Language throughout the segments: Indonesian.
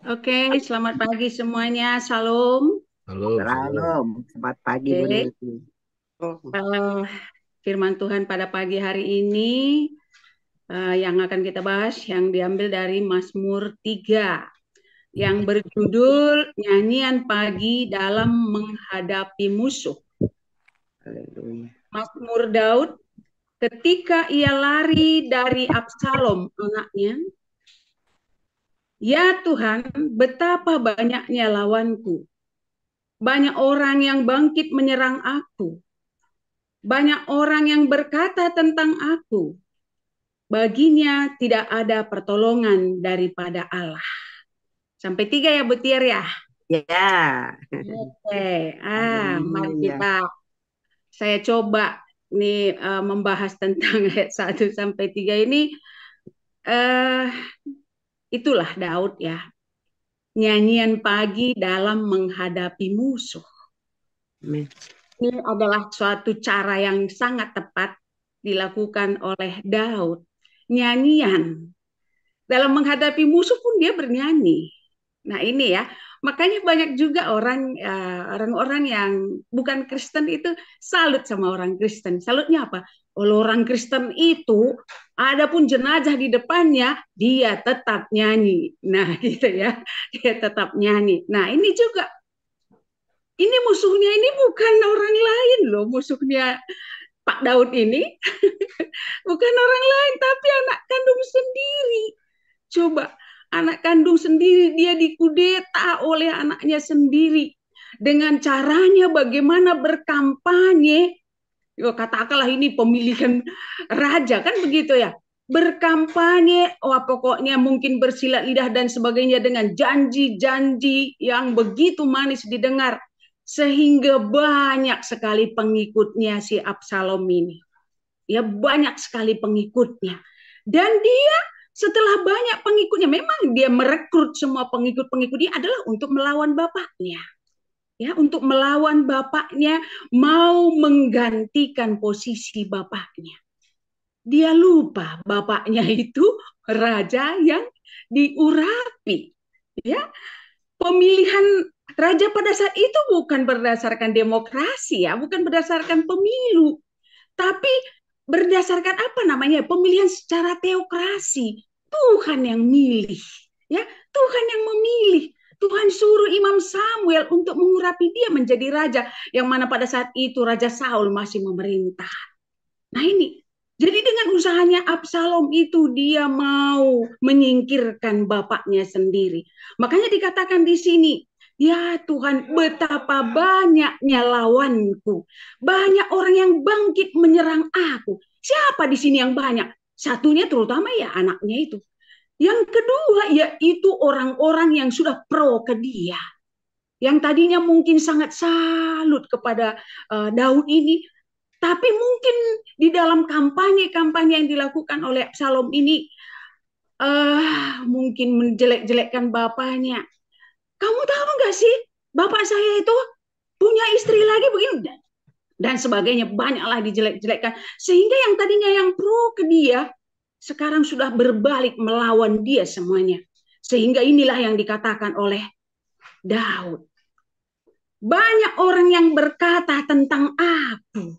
Oke, selamat pagi semuanya. Salam. Halo, salam. Salam, selamat pagi Bu Oke, Neti. Oh, firman Tuhan pada pagi hari ini yang akan kita bahas yang diambil dari Mazmur 3 yang berjudul Nyanyian Pagi dalam Menghadapi Musuh. haleluya. Mazmur Daud ketika ia lari dari Absalom anaknya. Ya Tuhan, betapa banyaknya lawanku. Banyak orang yang bangkit menyerang aku. Banyak orang yang berkata tentang aku, baginya tidak ada pertolongan daripada Allah. Sampai 3 ya, Butir ya. Ya, Oke, mari haleluya. saya coba nih membahas tentang ayat 1 sampai 3 ini. eh, Itulah Daud ya, nyanyian pagi dalam menghadapi musuh. Amin. Ini adalah suatu cara yang sangat tepat dilakukan oleh Daud. Nyanyian. Dalam menghadapi musuh pun dia bernyanyi. Nah ini ya, makanya banyak juga orang-orang yang bukan Kristen itu salut sama orang Kristen. Salutnya apa? Kalau orang Kristen itu, ada pun jenazah di depannya, dia tetap nyanyi. Nah gitu ya, dia tetap nyanyi. Nah ini juga, ini musuhnya ini bukan orang lain loh, musuhnya Pak Daud ini bukan orang lain, tapi anak kandung sendiri. Coba, anak kandung sendiri, dia dikudeta oleh anaknya sendiri. Dengan caranya bagaimana berkampanye, katakanlah ini pemilihan raja, kan begitu ya. Berkampanye, pokoknya mungkin bersilat lidah dan sebagainya dengan janji-janji yang begitu manis didengar. Sehingga banyak sekali pengikutnya si Absalom ini. Ya banyak sekali pengikutnya. Dan dia setelah banyak pengikutnya, memang dia merekrut semua pengikut-pengikutnya adalah untuk melawan bapaknya. Ya, untuk melawan bapaknya, mau menggantikan posisi bapaknya. Dia lupa bapaknya itu raja yang diurapi. Ya, pemilihan raja pada saat itu bukan berdasarkan demokrasi ya, bukan berdasarkan pemilu, tapi berdasarkan apa namanya? Pemilihan secara teokrasi. Tuhan yang milih, ya. Tuhan yang memilih. Tuhan suruh Imam Samuel untuk mengurapi dia menjadi raja, yang mana pada saat itu Raja Saul masih memerintah. Nah ini, jadi dengan usahanya Absalom itu dia mau menyingkirkan bapaknya sendiri. Makanya dikatakan di sini, ya Tuhan, betapa banyaknya lawanku. Banyak orang yang bangkit menyerang aku. Siapa di sini yang banyak? Satunya terutama ya anaknya itu. Yang kedua yaitu orang-orang yang sudah pro ke dia. Yang tadinya mungkin sangat salut kepada Daud ini, tapi mungkin di dalam kampanye-kampanye yang dilakukan oleh Absalom ini mungkin menjelek-jelekkan bapaknya. Kamu tahu nggak sih, bapak saya itu punya istri lagi begini dan sebagainya, banyaklah dijelek-jelekkan. Sehingga yang tadinya yang pro ke dia, sekarang sudah berbalik melawan dia semuanya. Sehingga inilah yang dikatakan oleh Daud. Banyak orang yang berkata tentang aku.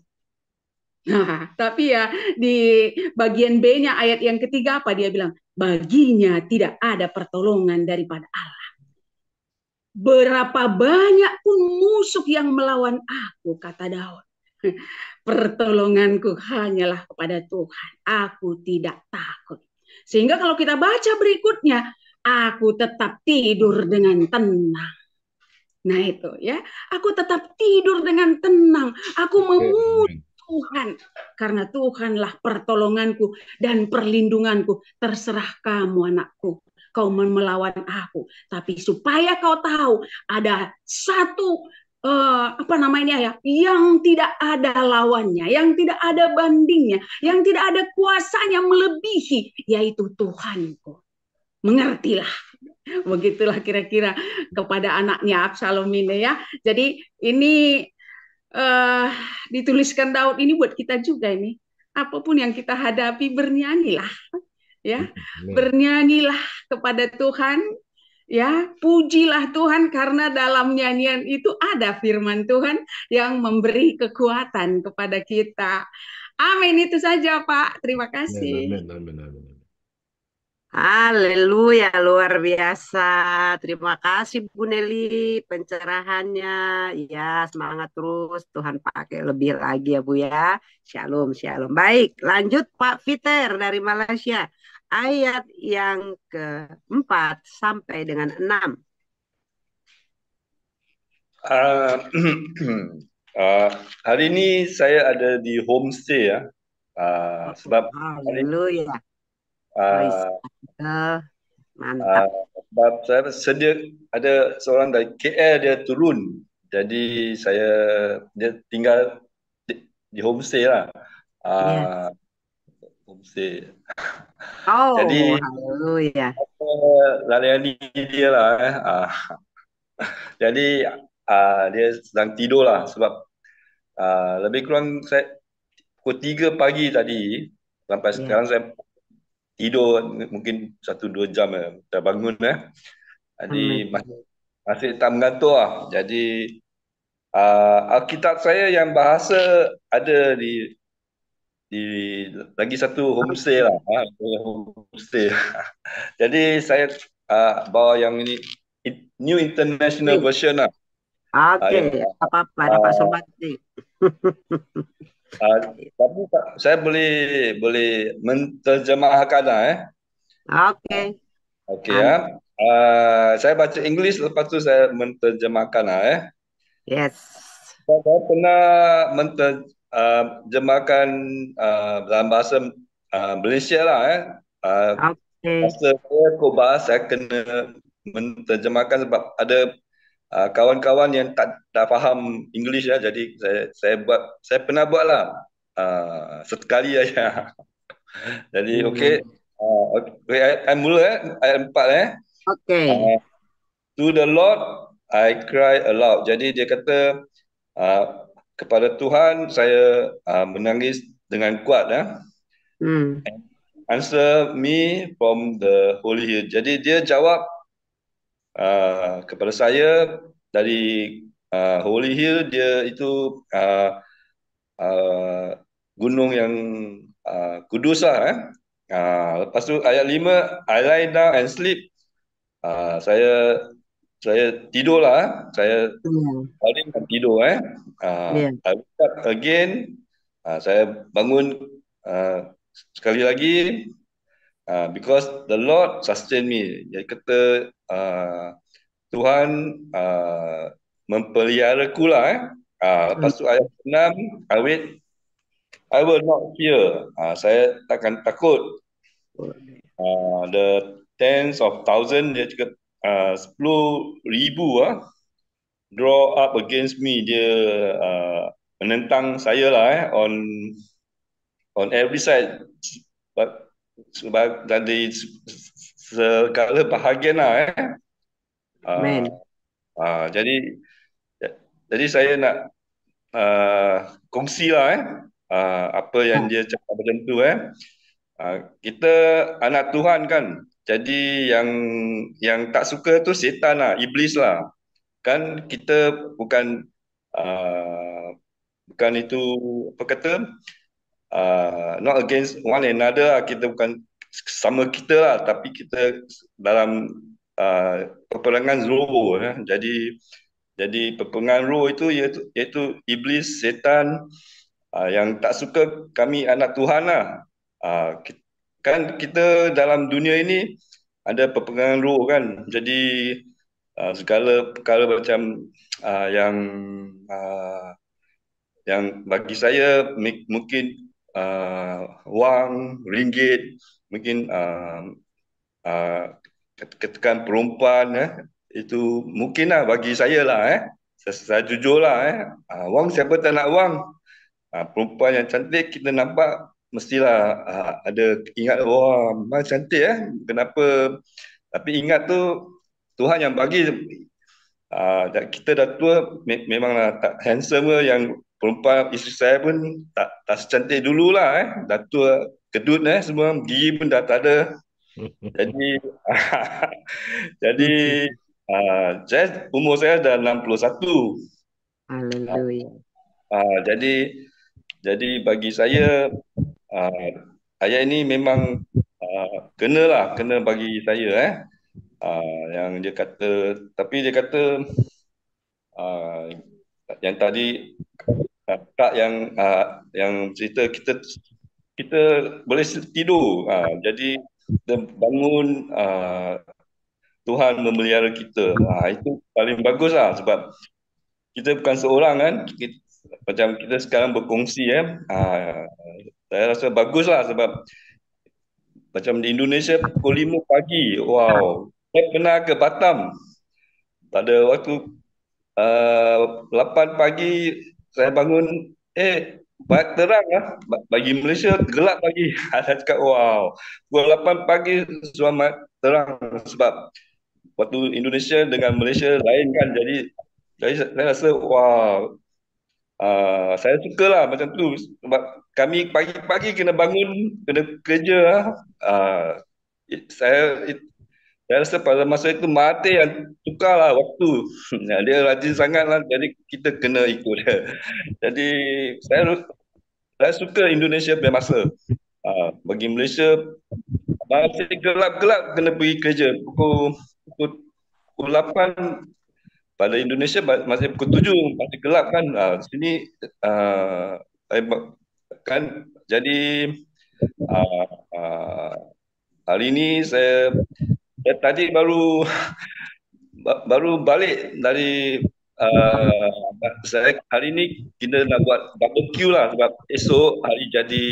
Nah, tapi ya di bagian B-nya ayat yang ketiga apa dia bilang? Baginya tidak ada pertolongan daripada Allah. Berapa banyak pun musuh yang melawan aku, kata Daud. Pertolonganku hanyalah kepada Tuhan. Aku tidak takut. Sehingga kalau kita baca berikutnya, aku tetap tidur dengan tenang. Nah itu ya, aku tetap tidur dengan tenang. Aku memuji Tuhan, karena Tuhanlah pertolonganku dan perlindunganku. Terserah kamu anakku, kau melawan aku. Tapi supaya kau tahu, ada satu apa namanya ya, yang tidak ada lawannya, yang tidak ada bandingnya, yang tidak ada kuasanya melebihi, yaitu Tuhanku. Mengertilah. Begitulah kira-kira kepada anaknya Absalom ini ya. Jadi ini uh, dituliskan Daud ini buat kita juga ini. Apapun yang kita hadapi bernyanyilah ya. Bernyanyilah kepada Tuhan Ya, pujilah Tuhan karena dalam nyanyian itu ada firman Tuhan yang memberi kekuatan kepada kita. Amin, itu saja Pak. Terima Amin, kasih. amin, amin, amin. Haleluya, luar biasa. Terima kasih Bu Neli pencerahannya. Ya, semangat terus. Tuhan pakai lebih lagi ya Bu ya. Shalom, shalom. Baik, lanjut Pak Peter dari Malaysia. Ayat yang keempat sampai dengan 6. Uh, hari ini saya ada di homestay ya. Sebab hari Haleluya. Praise uh, God. uh, Mantap. sebab saya sedia ada seorang dari KL dia turun. Jadi dia tinggal di homestay lah. Ya. Uh, Homestay. Oh, Jadi haleluya. layani dia lah. Jadi dia sedang tidur lah sebab lebih kurang saya pukul 3 pagi tadi sampai Ya. sekarang saya tidur mungkin 1-2 jam saya bangun jadi Amin. masih tak mengantuk lah. Jadi Alkitab saya yang bahasa ada di lagi satu homestay lah, homestay. Jadi saya bawa yang ini New International Oke, Version lah. Yang apa-apa, ada Pak Sobati. tapi saya boleh menterjemahkan lah Oke, Okey ya. Saya baca English lepas tu saya menterjemahkan lah yes. Saya pernah menterjemahkan dalam bahasa Malaysia lah Oke, Bahasa saya kau bahas saya kena menterjemahkan sebab ada kawan-kawan yang tak faham English jadi saya pernah buat lah sekali aja. Jadi okey. Okay, ayat mula ayat 4 Oke. To the Lord I cry aloud. Jadi dia kata kepada Tuhan saya menangis dengan kuat Answer me from the holy hill. Jadi dia jawab kepada saya dari holy hill. Dia itu gunung yang kudus lah lepas tu ayat 5, I lie down and sleep. Saya tidur lah saya paling tidur I wake up again. Saya bangun sekali lagi because the Lord sustain me. Dia kata Tuhan mempeliharaku lah lepas tu ayat 6, I will not fear. Saya takkan takut. The tens of thousand, dia cakap 10,000 draw up against me. Dia menentang saya lah on every side. Sebab dari segala bahagian lah jadi saya nak kongsi lah apa yang dia cakap macam tu kita anak Tuhan kan. Jadi yang tak suka tu setan lah, iblis lah. Kan kita bukan itu apa kata not against one another lah. Kita bukan sama kita lah, tapi kita dalam peperangan roh jadi peperangan roh itu iaitu iblis, setan yang tak suka kami anak Tuhan lah. Kan kita dalam dunia ini ada peperangan roh kan. Jadi segala perkara macam yang bagi saya mungkin wang, ringgit, mungkin katakan perempuan itu mungkin lah bagi saya lah saya jujur lah wang, siapa tak nak wang. Perempuan yang cantik kita nampak mestilah ada ingat wah memang cantik kenapa, tapi ingat tu Tuhan yang bagi. Kita dah tua memanglah tak handsome yang perempuan isteri saya pun tak secantik dululah dah tua kedut semua gigi pun dah tak ada. Jadi jadi umur saya dah 61. Haleluya. Jadi bagi saya uh, ayat ini memang kena bagi saya yang dia kata, tapi dia kata uh, yang tadi tak yang cerita kita kita boleh tidur, jadi kita bangun, Tuhan memelihara kita, itu paling bagus lah, sebab kita bukan seorang kan, macam kita sekarang berkongsi saya rasa bagus lah, sebab macam di Indonesia pukul 5 pagi, wow, saya pernah ke Batam pada waktu 8 pagi saya bangun, terang lah. Bagi Malaysia gelap pagi. Saya cakap wow, pukul 8 pagi sudah terang, sebab waktu Indonesia dengan Malaysia lain kan, jadi saya rasa wow, saya suka lah macam tu, sebab kami pagi-pagi kena bangun, kena kerja lah. Saya saya rasa pada masa itu mati yang tukarlah waktu. Dia rajin sangat lah, jadi kita kena ikut dia. Jadi saya suka Indonesia punya masa. Bagi Malaysia masih gelap-gelap kena pergi kerja pukul 8, pada Indonesia masih pukul 7 masih gelap kan. Sini kan, jadi uh, uh, hari ini saya tadi baru balik dari saya hari ini kita nak buat barbecue lah, sebab esok hari jadi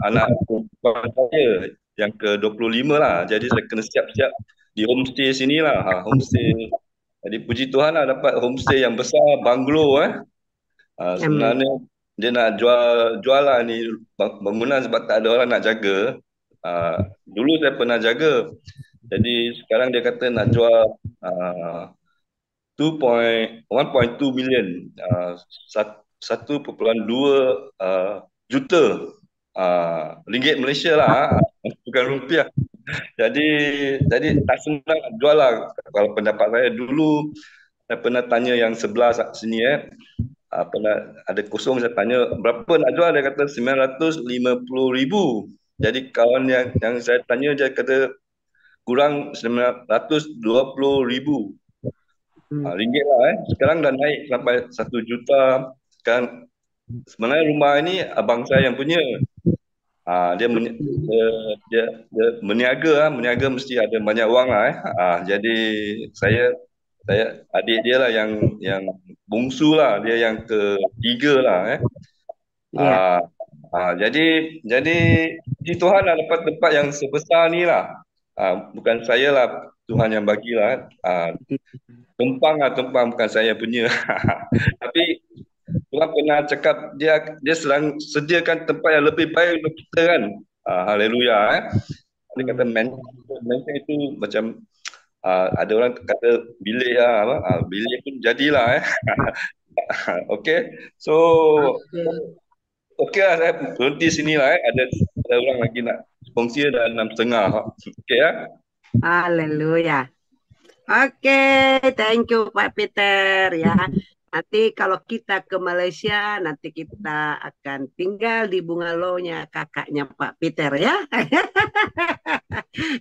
anak perempuan saya yang ke-25 lah. Jadi saya kena siap-siap di homestay sini lah, homestay. Jadi puji Tuhan lah dapat homestay yang besar, bungalow sebenarnya dia nak jual lah ni bangunan, sebab tak ada orang nak jaga. Dulu saya pernah jaga, jadi sekarang dia kata nak jual 1.2 million, 1.2 juta ringgit Malaysia lah, bukan rupiah. Jadi tak senang nak jual lah. Kalau pendapat saya dulu, saya pernah tanya yang sebelah sini pernah ada kosong, saya tanya berapa nak jual, dia kata 950,000. Jadi kawan yang saya tanya, dia kata kurang 920,000 ringgit lah. Sekarang dah naik sampai 1 juta. Sekarang sebenarnya rumah ini abang saya yang punya. Dia meniaga mesti ada banyak wang lah. Jadi saya adik dia lah yang bungsu lah, dia yang ketiga lah. Jadi puji Tuhan lah dapat tempat yang sebesar ni lah. Bukan saya lah, Tuhan yang bagilah. Tumpang bukan saya punya. Tapi Tuhan pernah cakap dia sedang sediakan tempat yang lebih baik untuk kita kan. Haleluya. Dia kata mansion itu macam ada orang kata bilik bilik pun jadilah. Okay. So okay lah, saya berhenti sini lah. Ada orang lagi nak kongsi, dah 6.30. Okay ya. Haleluya. Oke, thank you Pak Peter ya. Nanti kalau kita ke Malaysia, nanti kita akan tinggal di bungalow-nya kakaknya Pak Peter ya.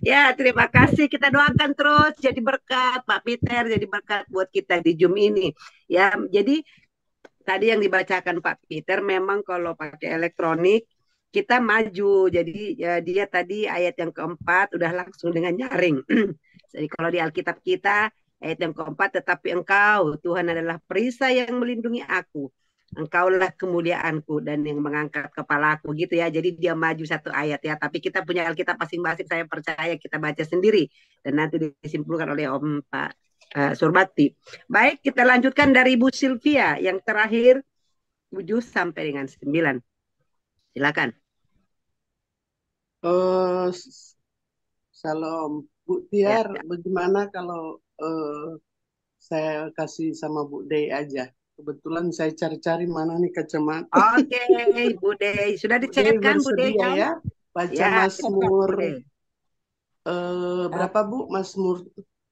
Ya, terima kasih. Kita doakan terus jadi berkat Pak Peter, jadi berkat buat kita di Zoom ini. Ya, jadi tadi yang dibacakan Pak Peter memang kalau pakai elektronik kita maju. Jadi ya, dia tadi ayat yang keempat udah langsung dengan nyaring. Jadi kalau di Alkitab kita ayat yang keempat, tetapi engkau Tuhan adalah perisai yang melindungi aku, engkaulah kemuliaanku dan yang mengangkat kepalaku gitu ya. Jadi dia maju satu ayat ya, tapi kita punya Alkitab masing-masing, saya percaya kita baca sendiri dan nanti disimpulkan oleh Om Pak Surbakti. Baik, kita lanjutkan dari Ibu Sylvia yang terakhir 7 sampai dengan 9. Silakan. Salam Bu Tiar, ya. Bagaimana kalau saya kasih sama Bu Dey aja? Kebetulan saya cari-cari mana nih kacamata. Oke, Bu Dey. Sudah dicetakkan Bu Dey kan? Ya, baca Mazmur Berapa Bu? Mazmur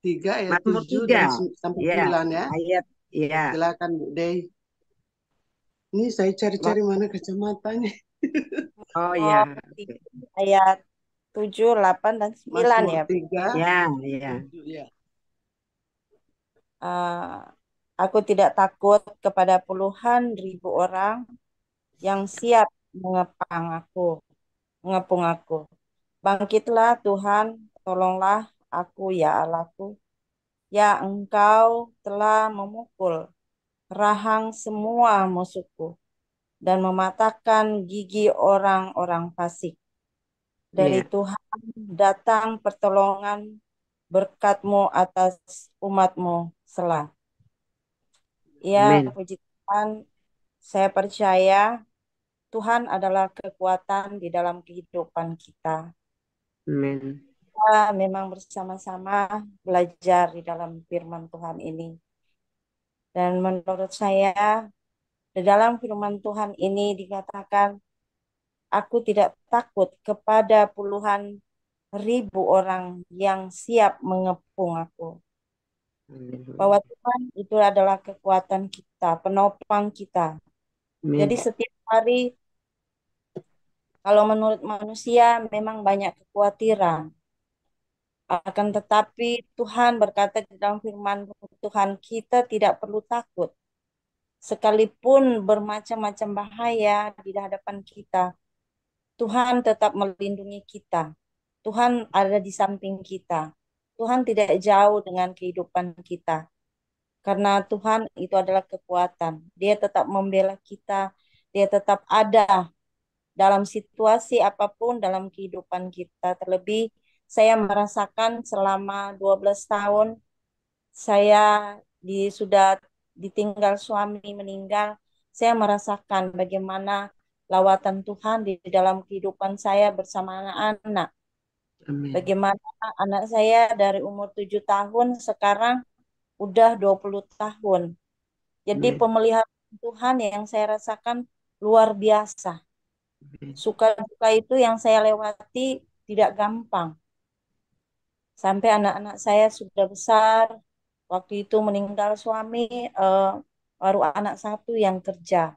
3 ayat Mazmur 7 dan 3. sampai Ya, 9 ya. ayat ya. Silakan Bu Dey. Ini saya cari-cari mana kacamatanya. Oh Oh, ya. Oke. ayat 7, 8, dan 9 Mazmur ya. 3, Ya, ya. 7 ya. Eh, aku tidak takut kepada puluhan ribu orang yang siap mengepung aku. Bangkitlah Tuhan, tolonglah aku ya Allahku. Ya Engkau telah memukul rahang semua musuhku dan mematahkan gigi orang-orang fasik. Dari Ya. Tuhan datang pertolongan berkat-Mu atas umat-Mu selah. Ya, Amin. puji Tuhan, saya percaya Tuhan adalah kekuatan di dalam kehidupan kita. Amin. Kita memang bersama-sama belajar di dalam firman Tuhan ini. Dan menurut saya, di dalam firman Tuhan ini dikatakan, aku tidak takut kepada puluhan ribu orang yang siap mengepung aku. Bahwa Tuhan itu adalah kekuatan kita, penopang kita. Amin. Jadi setiap hari, kalau menurut manusia memang banyak kekhawatiran. Akan tetapi Tuhan berkata di dalam firman Tuhan, kita tidak perlu takut. Sekalipun bermacam-macam bahaya di hadapan kita, Tuhan tetap melindungi kita. Tuhan ada di samping kita. Tuhan tidak jauh dengan kehidupan kita. Karena Tuhan itu adalah kekuatan. Dia tetap membela kita. Dia tetap ada dalam situasi apapun dalam kehidupan kita. Terlebih saya merasakan selama 12 tahun saya sudah ditinggal suami meninggal. Saya merasakan bagaimana lawatan Tuhan di dalam kehidupan saya bersama anak-anak. Amin. Bagaimana anak saya dari umur 7 tahun sekarang udah 20 tahun. Jadi Amin. pemeliharaan Tuhan yang saya rasakan luar biasa. Suka-duka itu yang saya lewati tidak gampang. Sampai anak-anak saya sudah besar. Waktu itu meninggal suami, baru anak satu yang kerja.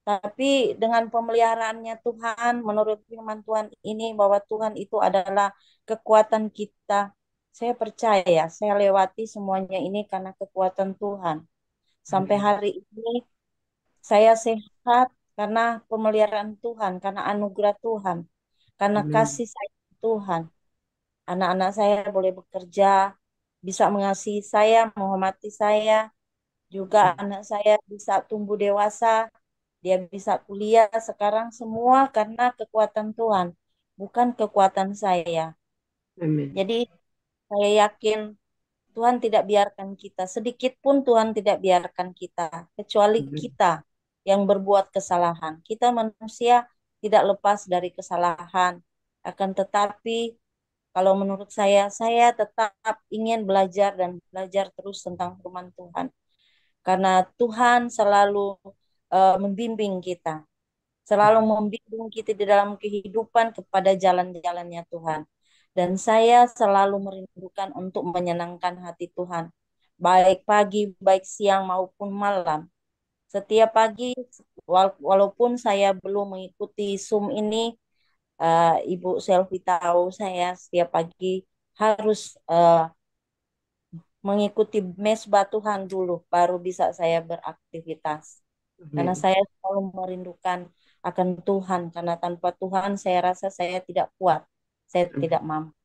Tapi dengan pemeliharaannya Tuhan, menurut firman Tuhan ini, bahwa Tuhan itu adalah kekuatan kita. Saya percaya, saya lewati semuanya ini karena kekuatan Tuhan. Sampai hari ini saya sehat karena pemeliharaan Tuhan, karena anugerah Tuhan, karena Amin. kasih sayang Tuhan. Anak-anak saya boleh bekerja, bisa mengasihi saya, menghormati saya. Juga anak saya bisa tumbuh dewasa, dia bisa kuliah sekarang semua karena kekuatan Tuhan, bukan kekuatan saya. Amin. Jadi saya yakin Tuhan tidak biarkan kita, sedikit pun Tuhan tidak biarkan kita, kecuali Amin. kita yang berbuat kesalahan. Kita manusia tidak lepas dari kesalahan. Akan tetapi kalau menurut saya tetap ingin belajar dan belajar terus tentang firman Tuhan. Karena Tuhan selalu membimbing kita, selalu membimbing kita di dalam kehidupan kepada jalan-jalannya Tuhan. Dan saya selalu merindukan untuk menyenangkan hati Tuhan, baik pagi, baik siang maupun malam. Setiap pagi, walaupun saya belum mengikuti Zoom ini, Ibu Selvi tahu saya setiap pagi harus mengikuti mesbah Tuhan dulu, baru bisa saya beraktivitas. Karena Amin. saya selalu merindukan akan Tuhan, karena tanpa Tuhan saya rasa saya tidak kuat, saya tidak mampu.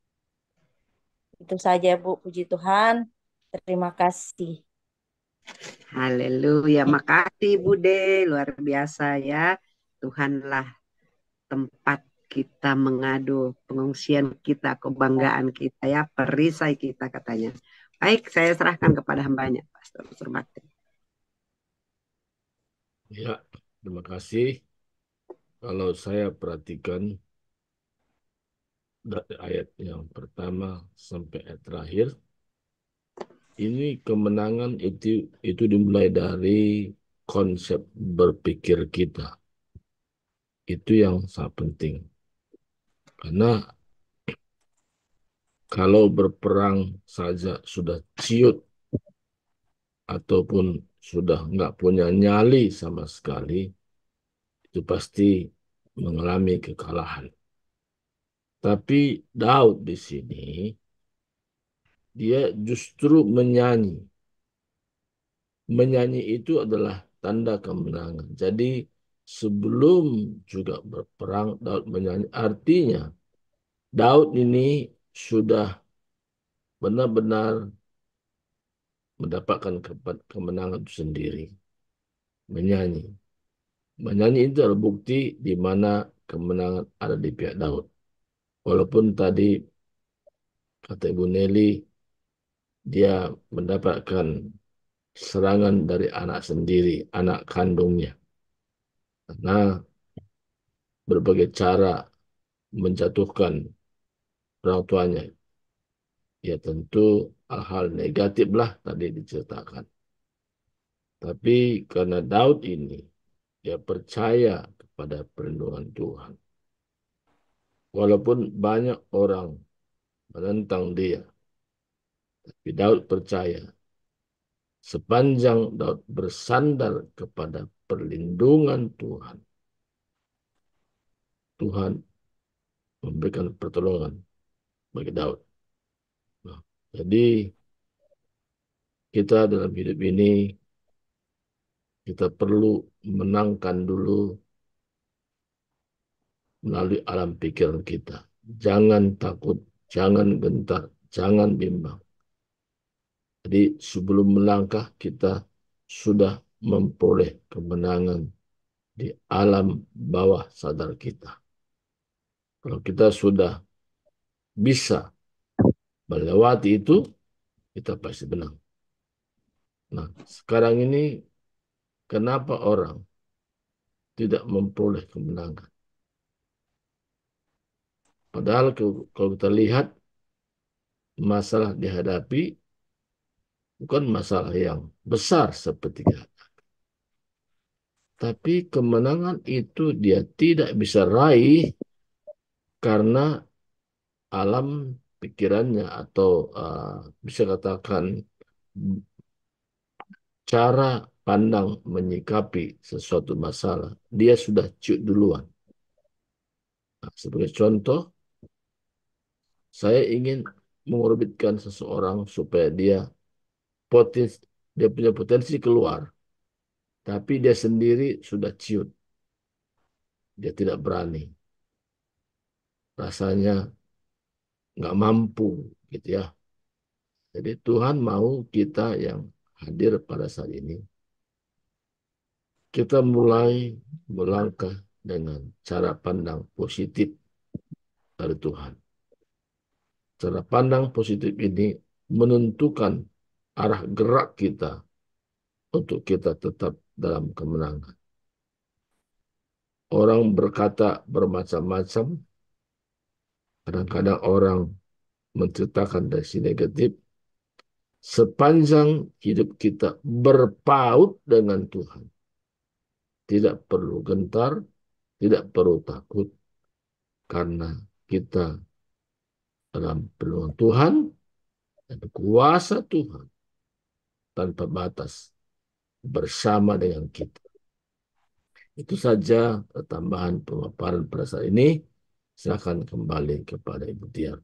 Itu saja Bu, puji Tuhan. Terima kasih. Haleluya. Makasih Bude, luar biasa ya. Tuhanlah tempat kita mengadu, pengungsian kita, kebanggaan kita ya, perisai kita katanya. Baik, saya serahkan kepada hambanya, Pastor Surbakti. Ya, terima kasih. Kalau saya perhatikan dari ayat yang pertama sampai ayat terakhir, ini kemenangan itu dimulai dari konsep berpikir kita. Itu yang sangat penting. Karena Kalau berperang saja sudah ciut ataupun sudah nggak punya nyali sama sekali, itu pasti mengalami kekalahan. Tapi Daud di sini, dia justru menyanyi. Menyanyi itu adalah tanda kemenangan. Jadi sebelum juga berperang, Daud menyanyi. Artinya, Daud ini sudah benar-benar mendapatkan kemenangan itu sendiri. Menyanyi. Menyanyi itu adalah bukti di mana kemenangan ada di pihak Daud. Walaupun tadi kata Ibu Nelly, dia mendapatkan serangan dari anak sendiri, anak kandungnya. Karena berbagai cara menjatuhkan orang tuanya. Ya tentu hal-hal negatif lah tadi diceritakan. Tapi karena Daud ini, dia percaya kepada perlindungan Tuhan. Walaupun banyak orang menentang dia, tapi Daud percaya sepanjang Daud bersandar kepada perlindungan Tuhan, Tuhan memberikan pertolongan bagi Daud. Nah, jadi kita dalam hidup ini, kita perlu menangkan dulu melalui alam pikiran kita. Jangan takut, jangan gentar, jangan bimbang. Jadi sebelum melangkah, kita sudah memperoleh kemenangan di alam bawah sadar kita. Kalau kita sudah bisa melewati itu, kita pasti menang. Nah, sekarang ini kenapa orang tidak memperoleh kemenangan? Padahal kalau kita lihat masalah dihadapi bukan masalah yang besar seperti tapi kemenangan itu dia tidak bisa raih karena alam pikirannya atau bisa katakan cara pandang menyikapi sesuatu masalah. Dia sudah ciut duluan. Nah, sebagai contoh, saya ingin mengorbitkan seseorang supaya dia punya potensi keluar, tapi dia sendiri sudah ciut. Dia tidak berani. Rasanya nggak mampu gitu ya. Jadi Tuhan mau kita yang hadir pada saat ini, kita mulai melangkah dengan cara pandang positif dari Tuhan. Cara pandang positif ini menentukan arah gerak kita untuk kita tetap dalam kemenangan. Orang berkata bermacam-macam, kadang-kadang orang menceritakan dari sisi negatif, sepanjang hidup kita berpaut dengan Tuhan. Tidak perlu gentar, tidak perlu takut, karena kita dalam perlindungan Tuhan dan kuasa Tuhan tanpa batas bersama dengan kita. Itu saja tambahan pemaparan pada saat ini. Silakan kembali kepada Ibu Tiar.